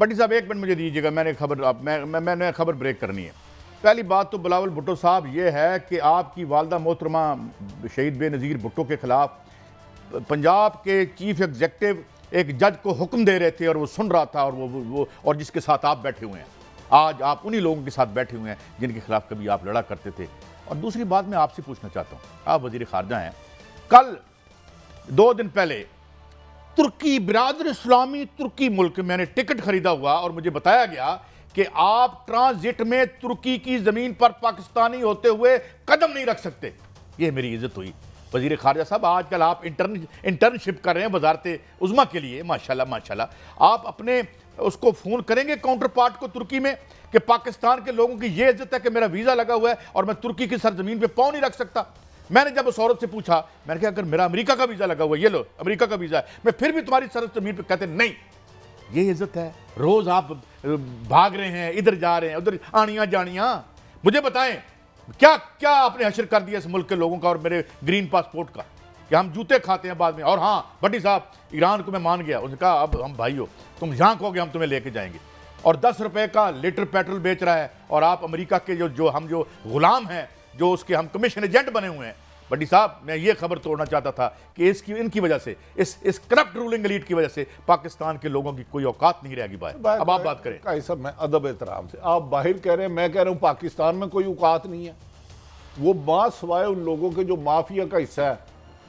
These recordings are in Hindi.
भट्टी साहब एक मिनट मुझे दीजिएगा, मैंने खबर ब्रेक करनी है। पहली बात तो बिलावल भुट्टो साहब ये है कि आपकी वालदा मोहतरमा शहीद बेनज़ीर भुट्टो के खिलाफ पंजाब के चीफ एग्जेक्टिव एक जज को हुक्म दे रहे थे और वो सुन रहा था, और वो और जिसके साथ आप बैठे हुए हैं, आज आप उन्हीं लोगों के साथ बैठे हुए हैं जिनके खिलाफ कभी आप लड़ा करते थे। और दूसरी बात मैं आपसे पूछना चाहता हूँ, आप वज़ीर ख़ारजा हैं, कल 2 दिन पहले तुर्की बिरादर इस्लामी तुर्की मुल्क मैंने टिकट खरीदा हुआ और मुझे बताया गया कि आप ट्रांजिट में तुर्की की ज़मीन पर पाकिस्तानी होते हुए कदम नहीं रख सकते। ये मेरी इज्जत हुई। वज़ीर ख़ारजा साहब, आजकल आप इंटर्नशिप कर रहे हैं वज़ारत उज़्मा के लिए, माशाल्लाह माशाल्लाह। आप अपने उसको फ़ोन करेंगे काउंटर पार्ट को तुर्की में कि पाकिस्तान के लोगों की ये इज्जत है कि मेरा वीज़ा लगा हुआ है और मैं तुर्की की सरजमीन पे पाँव नहीं रख सकता। मैंने जब उस औरत से पूछा, मैंने कहा अगर मेरा अमेरिका का वीज़ा लगा हुआ है, ये लो अमेरिका का वीज़ा है, मैं फिर भी तुम्हारी सरजमीन पे, कहते नहीं ये इज्जत है। रोज़ आप भाग रहे हैं, इधर जा रहे हैं, उधर आनियाँ जानियाँ। मुझे बताएं क्या क्या आपने हशर कर दिया इस मुल्क के लोगों का और मेरे ग्रीन पासपोर्ट का, कि हम जूते खाते हैं बाद में। और हाँ भट्टी साहब, ईरान को मैं मान गया, उसने कहा अब हम भाई हो, तुम यहाँ कहोगे हम तुम्हें लेके जाएंगे। और 10 रुपए का लीटर पेट्रोल बेच रहा है, और आप अमेरिका के जो गुलाम हैं, जो उसके हम कमीशन एजेंट बने हुए हैं। भट्टी साहब, मैं ये खबर तोड़ना चाहता था कि इनकी वजह से, इस करप्ट रूलिंग एलीट की वजह से पाकिस्तान के लोगों की कोई औकात नहीं रहेगी बाहर। अब आप बात करें। भाई साहब, मैं अदब एहतराम से, आप बाहर कह रहे हैं, मैं कह रहा हूँ पाकिस्तान में कोई औकात नहीं है। वो बात सवाए उन लोगों के जो माफिया का हिस्सा है।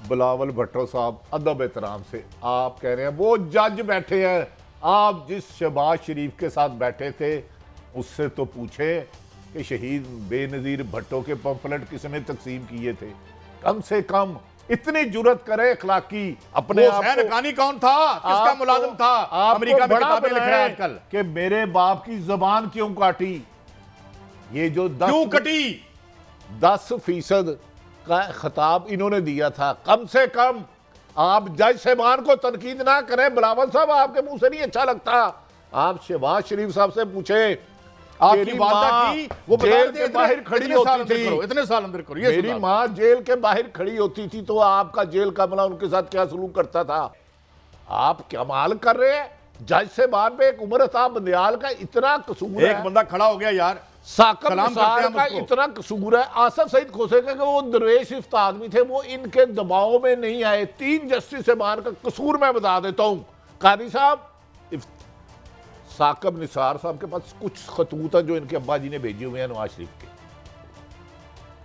बिलावल भुट्टो साहब, अदब एहतराम से आप कह रहे हैं वो जज बैठे हैं, आप जिस शहबाज शरीफ के साथ बैठे थे उससे तो पूछे कि शहीद बेनज़ीर भुट्टो के पंफलेट किसने तकसीम किए थे। कम से कम इतनी जुर्रत करे अखलाकी अपने आप को। हकानी कौन था, किसका मुलाजिम था, अमेरिका में किताबें लिख रहा है आजकल कि मेरे बाप की जबान क्यों काटी। ये जो क्यों कटी, 10% का खिताब इन्होंने दिया था। कम से कम आप जज साहबान को तनकीद ना करें। बिलावल साहब, आपके मुंह से नहीं अच्छा लगता। आप शहबाज शरीफ साहब से पूछे, आपकी वालदा की वो जेल के बाहर खड़ी होती थी, इतने साल अंदर करो, मेरी माँ जेल के बाहर खड़ी होती थी तो आपका जेल का अमला उनके साथ क्या सलूक करता था। आप कमाल कर रहे हैं। जज से बाद में एक उमर साहब बंदियाल का इतना कसूर है। एक बंदा खड़ा हो गया यार, साकब निसार का इतना कसूर है। आसफ सईद खोसे का वो दरवेश इफ्ता आदमी थे, वो इनके दबाव में नहीं आए। 3 जस्टिस से बाहर का कसूर मैं बता देता हूँ। कादी साहब, साकब निसार साहब के पास कुछ खतूत है जो इनके अब्बा जी ने भेजे हुए हैं नवाज शरीफ के,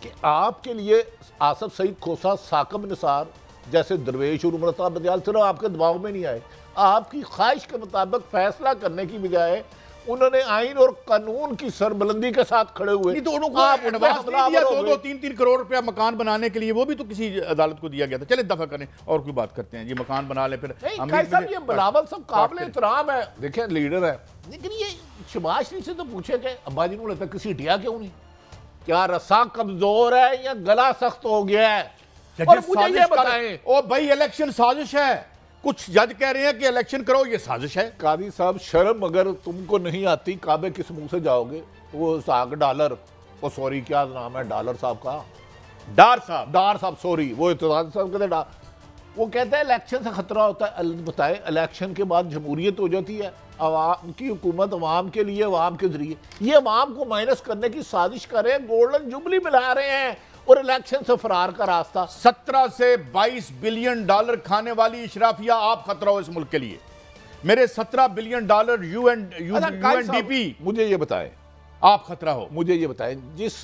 कि आपके लिए आसफ सईद खोसा, साकब निसार जैसे दरवेश और उमर साहब बंदियाल सिर्फ आपके दबाव में नहीं आए, आपकी ख्वाहिश के मुताबिक फैसला करने की बजाय उन्होंने आइन और कानून की सरबुलंदी के साथ खड़े हुए। नहीं तो उनको एडवांस नहीं दिया 2-3 करोड़ रुपया मकान बनाने के लिए, वो भी तो किसी अदालत को दिया गया था। चले दफा करें और कोई बात करते हैं, ये मकान बना ले फिर। ये बिलावल सब काबिल एहतराम है, देखिए लीडर है, लेकिन ये शहबाज शरीफ से तो पूछे कि अब्बा जी को लगता किसी हटिया क्यों नहीं, क्या रस्सा कमजोर है या गला सख्त हो गया है। और मुझे ये बताएं, ओ भाई इलेक्शन साजिश है, कुछ जज कह रहे हैं कि इलेक्शन करो, ये साजिश है। कादी साहब, शर्म अगर तुमको नहीं आती, काबे किस मुंह से जाओगे। वो साग डॉलर, वो सॉरी क्या नाम है डॉलर साहब का, डार साहब सॉरी, वो इत्तेफाक साहब कहते हैं, वो कहते हैं इलेक्शन से खतरा होता है। बताए, इलेक्शन के बाद जमहूरियत हो जाती है, अवाम की हुकूमत अवाम के लिए, अवाम के जरिए। ये अवाम को माइनस करने की साजिश कर रहे हैं, गोल्डन जुबली मिला रहे हैं और इलेक्शन से फरार का रास्ता। 17 से 22 बिलियन डॉलर खाने वाली इशराफिया आप खतरा हो इस मुल्क के लिए। मेरे 17 बिलियन डॉलर यूएनडीपी, मुझे ये बताएं, आप खतरा हो। मुझे ये बताएं, जिस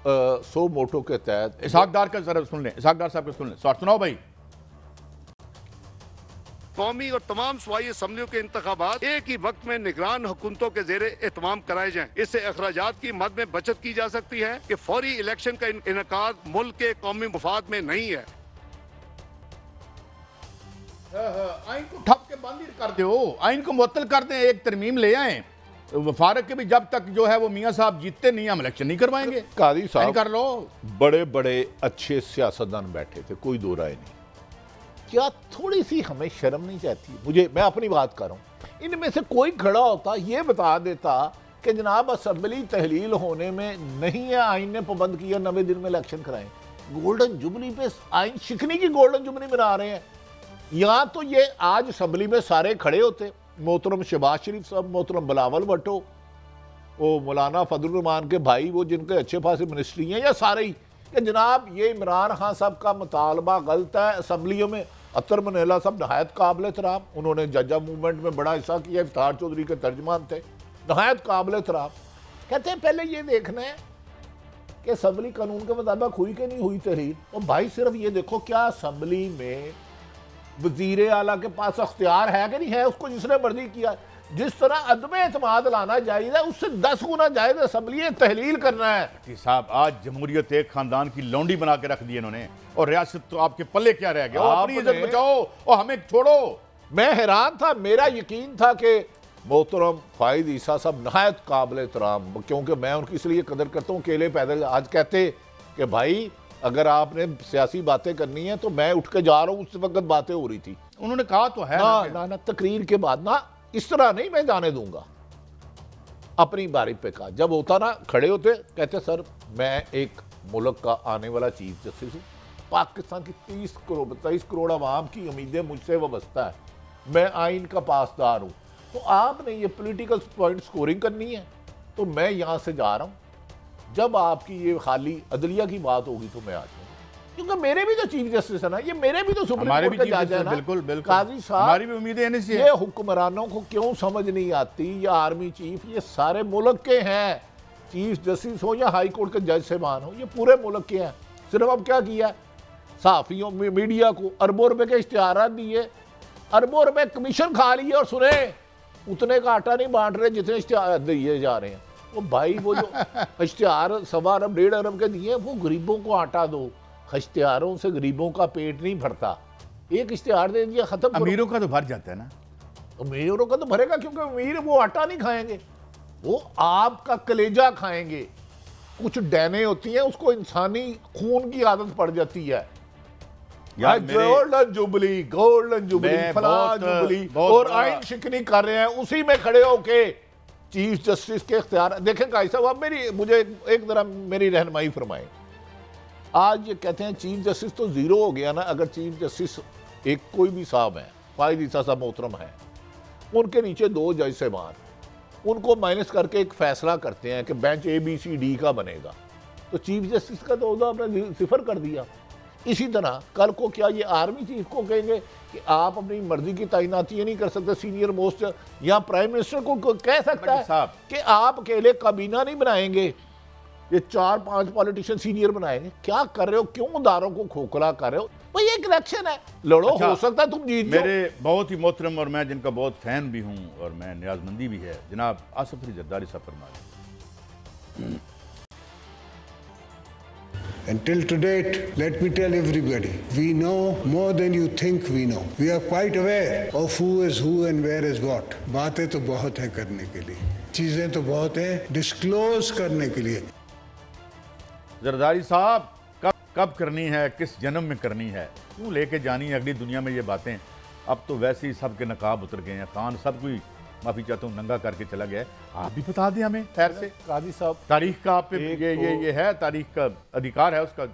100 मोटो के तहत इसहाकदार का जरा सुन लें, इसहाकदार साहब का सुन लें, सुनाओ भाई। कौमी और तमाम सूबाई असम्बलियों के इंतखाबात एक ही वक्त में निगरान हुकूमतों के जेरे एहतमाम कराए जाएं। इससे अखराजात की मद में बचत की जा सकती है कि फौरी इलेक्शन का इनकाद मुल्क के कौमी मुफाद में नहीं है। आइन को ठप के बंद ही कर दो, आइन को मुअत्तल कर दें, एक तरमीम ले आए। फारूक के भी जब तक जो है वो मियाँ साहब जीतते नहीं, हम इलेक्शन नहीं करवाएंगे। कादी साहब कर लो, बड़े बड़े अच्छे सियासतदान बैठे थे, कोई दो राय नहीं। क्या थोड़ी सी हमें शर्म नहीं चाहती? मैं अपनी बात कर रहा हूँ, इनमें से कोई खड़ा होता ये बता देता कि जनाब असेंबली तहलील होने में नहीं है, आइन ने पाबंद किया 90 दिन में इलेक्शन कराएं। गोल्डन जुबली पे आइन शिकनी की गोल्डन जुबली बना रहे हैं। यहाँ तो ये आज असेंबली में सारे खड़े होते, मोहतरम शहबाज शरीफ साहब, मोहतरम बिलावल भुट्टो, वो मौलाना फजल रहमान के भाई, वो जिनके अच्छे खासे मिनिस्ट्री हैं, या सारे ही कि जनाब ये इमरान खान साहब का मुतालबा गलत है। असम्बलियों में अतर मनीला साहब नहायत काबिल एहतराम, उन्होंने जज्जा मूवमेंट में बड़ा हिस्सा किया, इफ्तार चौधरी के तर्जमान थे, नहायत काबिल एहतराम। कहते हैं पहले ये देखना है कि असम्बली कानून के मुताबिक हुई कि नहीं हुई तहरीर। और भाई सिर्फ ये देखो, क्या असम्बली में वजीर आला के पास अख्तियार है कि नहीं है, उसको जिसने मर्जी किया। जिस तरह अदम एतमाद लाना जायज़ है, उससे 10 गुना जायज़ असम्बली तहलील करना है। साहब आज जमहूरियत एक खानदान की लौंडी बना के रख दी इन्होंने, और रियासत तो आपके पल्ले क्या रह गया? अपनी इज्जत बचाओ और हमें छोड़ो। मैं हैरान था, मेरा यकीन था कि मोहतरम फाइज ईसा साहब नहायत काबिल एहतराम, क्योंकि मैं उनकी इसलिए कदर करता हूँ, अकेले पैदल आज कहते कि भाई अगर आपने सियासी बातें करनी है तो मैं उठ के जा रहा हूँ, उस वक्त बातें हो रही थी। उन्होंने कहा तो है ना तकरीर के बाद ना इस तरह नहीं मैं जाने दूंगा। अपनी बारी पे कहा, जब होता ना खड़े होते, कहते सर मैं एक मुल्क का आने वाला चीफ जस्टिस हूँ, पाकिस्तान की 23 करोड़ आवाम की उम्मीदें मुझसे वाबस्ता है, मैं आइन का पासदार हूँ, तो आपने ये पॉलिटिकल पॉइंट स्कोरिंग करनी है, तो मैं यहाँ से जा रहा हूँ। जब आपकी ये खाली अदलिया की बात होगी तो मैं आ जाऊँगा, क्योंकि मेरे भी तो चीफ जस्टिस है ना, ये मेरे भी तो सुप्रीम कोर्ट के जज है ना। बिल्कुल बिल्कुल काजी साहब, हमारी भी उम्मीदें हैं इनसे। ये हुक्मरानों को क्यों समझ नहीं आती, या आर्मी चीफ, ये सारे मुल्क के हैं, चीफ जस्टिस हो या हाई कोर्ट के जज साहबान हो, ये पूरे मुल्क के हैं। सिर्फ अब क्या किया, सहाफ़ियों मीडिया को अरबों रुपए के इश्तिहार दिए, अरबों रुपए कमीशन खा लिए, और सुने उतने का आटा नहीं बांट रहे जितने इश्तिहार दिए जा रहे हैं। वो भाई वो जो इश्तिहार 1.25 अरब 1.5 अरब के दिए, वो गरीबों को आटा दो। इश्तिहारों से गरीबों का पेट नहीं भरता, एक इश्तिहार दे दिया खत्म। अमीरों का तो भर जाता है ना, अमीरों का तो भरेगा, क्योंकि अमीर वो आटा नहीं खाएंगे, वो आपका कलेजा खाएंगे। कुछ डैने होती हैं, उसको इंसानी खून की आदत पड़ जाती है। गोल्डन जुबली, गोल्डन जुबली, फलां जुबली, और आइन शिकनी कर रहे हैं, उसी में खड़े होके चीफ जस्टिस के इख्तियार। देखें काजी साहब, आप मुझे एक तरह मेरी रहनुमाई फरमाएं। आज ये कहते हैं चीफ जस्टिस तो जीरो हो गया ना, अगर चीफ जस्टिस एक कोई भी साहब है, फाइज ईसा साहब मोहतरम है, उनके नीचे 2 जज साहबान, उनको माइनस करके एक फैसला करते हैं कि बेंच ABCD का बनेगा, तो चीफ जस्टिस का तो आपने 0 कर दिया। इसी तरह कल को क्या ये आर्मी चीफ को कहेंगे कि आप अपनी मर्जी की तैनाती नहीं कर सकते, सीनियर मोस्ट, या प्राइम मिनिस्टर को कह सकता है कि आप अकेले काबीना नहीं बनाएंगे, ये 4-5 पॉलिटिशियन सीनियर बनाएंगे। क्या कर रहे हो, क्यों अदारों को खोखला कर रहे हो? भाई एक इलेक्शन है, लड़ो। अच्छा, हो सकता है तुम जीत जाओ। मेरे बहुत ही मोहतरम और मैं जिनका बहुत फैन भी हूँ और मैं न्याजमंदी भी है, जनाब आसिफ अली जरदारी साहब फरमाएं। Until to date, let me tell everybody, we know more than you think we know. We are quite aware of who is who and where is what. बातें तो बहुत है करने के लिए, चीजें तो बहुत है डिस्क्लोज करने के लिए। जरदारी साहब कब करनी है, किस जन्म में करनी है, क्यों लेके जानी है अगली दुनिया में ये बातें? अब तो वैसे ही सब के नकाब उतर गए हैं, खान सब कोई माफी चाहता हूँ नंगा करके चला गया है। आप भी बता दें हमें खैर से, काजी साहब, तारीख का आप पे ये है, तारीख का अधिकार है उसका।